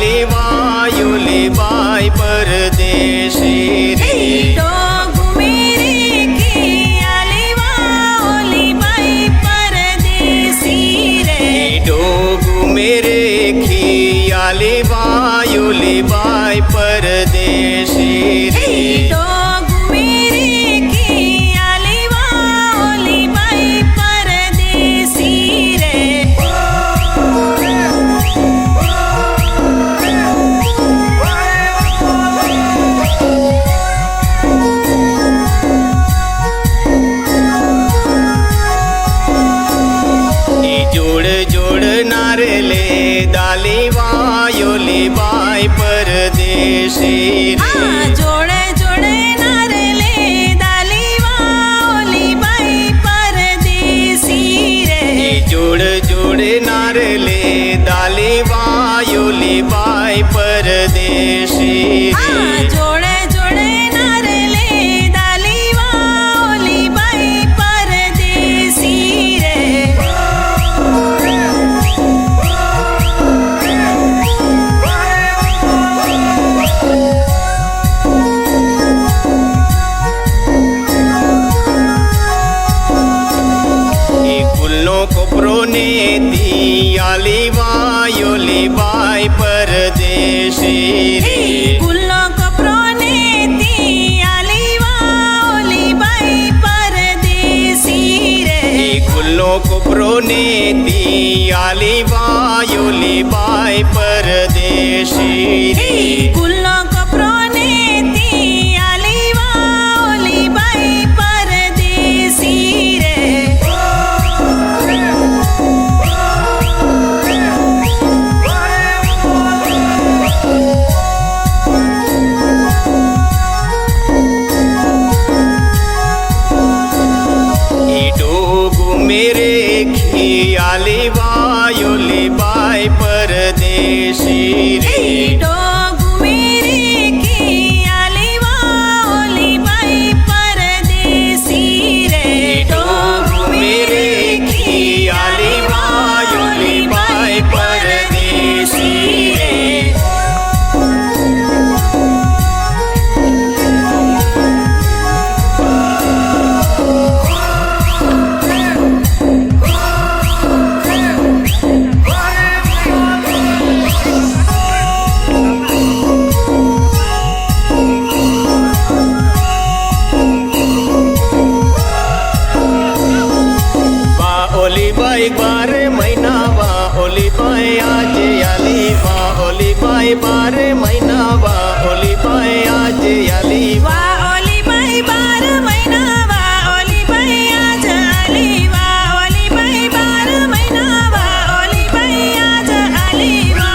आली वायुली बाई परदेशी रे डोगू मेरे की आली वायुली बाई परदेसी रे डोगू मेरे की आली वायुली बाई परदेशी रे डोगू मेरे की आली वायुली बाई परदेसी रे जोड़ जोड़ नारले दाली वायुली बाई परदेशी रे जोड़े जोड़े नारले दाली वायुली बाई परदेसी रे जोड़ जोड़ नारले दाली वायुली बाई परदेशी रे जोड़े जोड़े नारले दाली वायुली बाई परदेसी रे गुल्लो कोपरो ने दी आली वायुली बाई परदेशी रे गुल्लो कपड़ों ने दी आली वायुली बाई परदेसी रे गुल्लो कोपरो ने दी आली वायुली बाई परदेशी रे गुल्लो कपड़ों ने दी आली वायुली बाई परदेसी रे डोगू मेरे खियाली वायुली बाई परदेशी रे डोगू मेरे की आली वायुली बाई परदेसी रे डोगू मेरे खियाली वायुली बाई परदेशी रे ओली बाई 12 महीना वा ओली बाई आज आली वा ओली बाई 12 महीना वा ओली बाई आज आली वा ओली बाई 12 महीना वा ओली बाई आज आली वा ओली बाई 12 महीना वा ओली बाई आज आली वा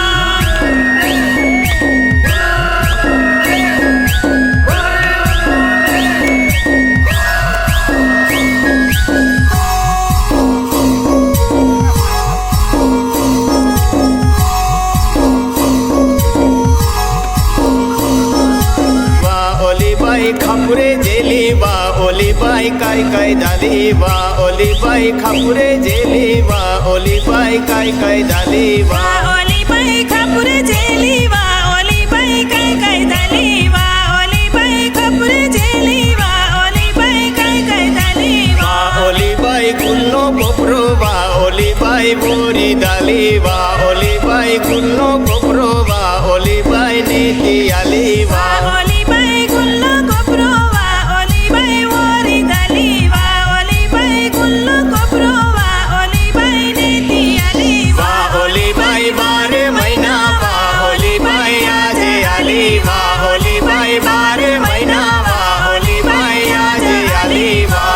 खापुरे जेली वा ओली बाई काय काय झाली वा ओली बाई खापुरे जेली वा ओली बाई काय काय झाली वा ओली बाई खापुरे जेली वा ओली बाई काय काय झाली वा ओली बाई खापुरे जेली वा ओली बाई काय काय झाली वा ओली बाई गुल्लो कोपरो वा ओली बाई बोरी दाली वा ओली बाई गुल्लो कोपरो वा ओली बाई नेती आली वा ओली बाई गुल्लो कोपरो वा ओली बाई वोरी दाली वा ओली बाई गुल्लो कोपरो वा ओली बाई नेती आली वा ओली बाई 12 महीना वा ओली बाई आज आली वा ओली बाई 12 महीना वा ओली बाई आज आली वा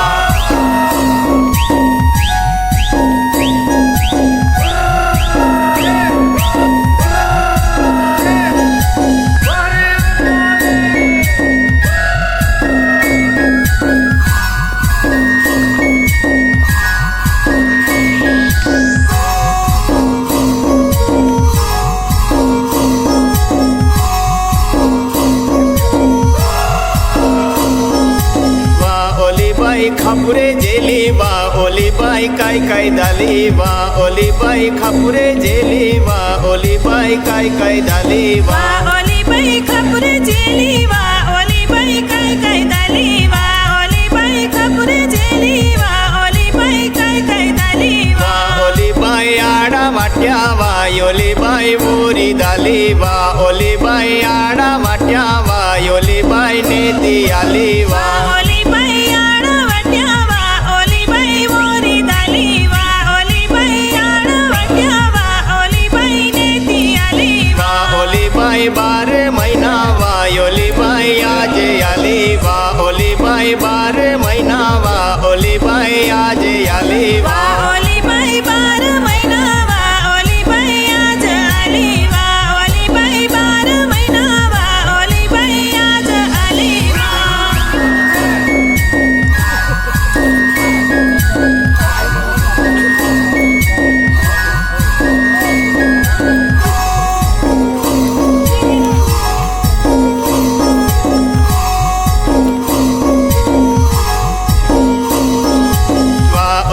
खापुरे जेली वा ओली बाई काय दाली वा ओली बाई खापुरे जेली वा ओली बाई काय दाली वा ओली बाई खापुरे जेली वा ओली बाई काय दाली वा ओली बाई खापुरे जेली वा ओली बाई काय दाली वा ओली बाई आडा माट्या वा ओली बाई बोरी दाली वा ओली बाई आडा माट्या वा ओली बाई नेती आली वा ओली बाई आडा वाट्या वा ओली बाई मोरी दाली वा ओली बाई आडा वाट्या वा ओली बाई नेती आली वा ओली बाई 12 महीना वा ओली बाई आज आली वा ओली बाई 12 महीना वा ओली बाई आज आली वा ओली बाई 12 महीना वा ओली बाई आज आली वा ओली बाई 12 महीना वा ओली बाई आज आली वा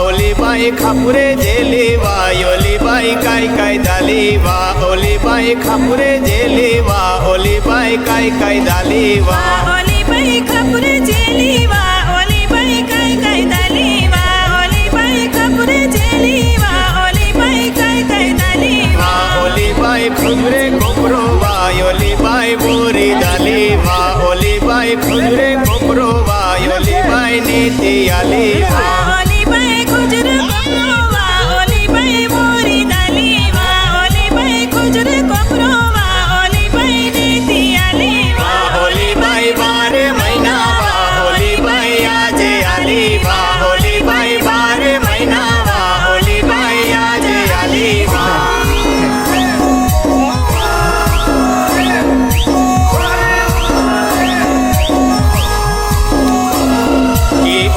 ओली बाई खापुरे जेली वा ओली बाई काय दाली वा ओली बाई खापुरे जेली वा ओली बाई काय दाली वा ओली बाई खापुरे जेली वा ओली बाई काय दाली वा ओली बाई खापुरे जेली वा ओली बाई काय दाली वा ओली बाई खुजरे कोपरो वा ओली बाई बोरी दाली वा ओली बाई खुजरे कोपरो वा ओली बाई नेती आली वा ओली बाई खुजरे कोपरो वा ओली बाई मोरी दाली वा ओली बाई खुजरे कोपरो वा ओली बाई नेती आली वा ओली बाई 12 महीना वा ओली बाई आज आली वा ओली बाई 12 महीना वा ओली बाई आज आली वा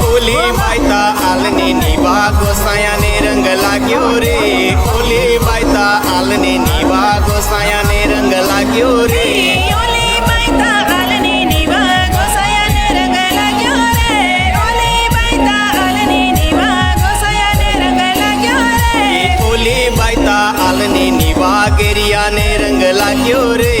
ओली बायता आलनी निभा गोसायाने रंग लाग्यो रे ओली बायता आलनी निभा गोसायाने रंग लाग्यो रे ओली बायता आलनी निभा गोसायाने रंग लाग्यो रे ओली बायता आलनी निभा गोसायाने रंग लाग्यो रे ओली बायता आलनी निभा गेरियाने रंग लाग्यो रे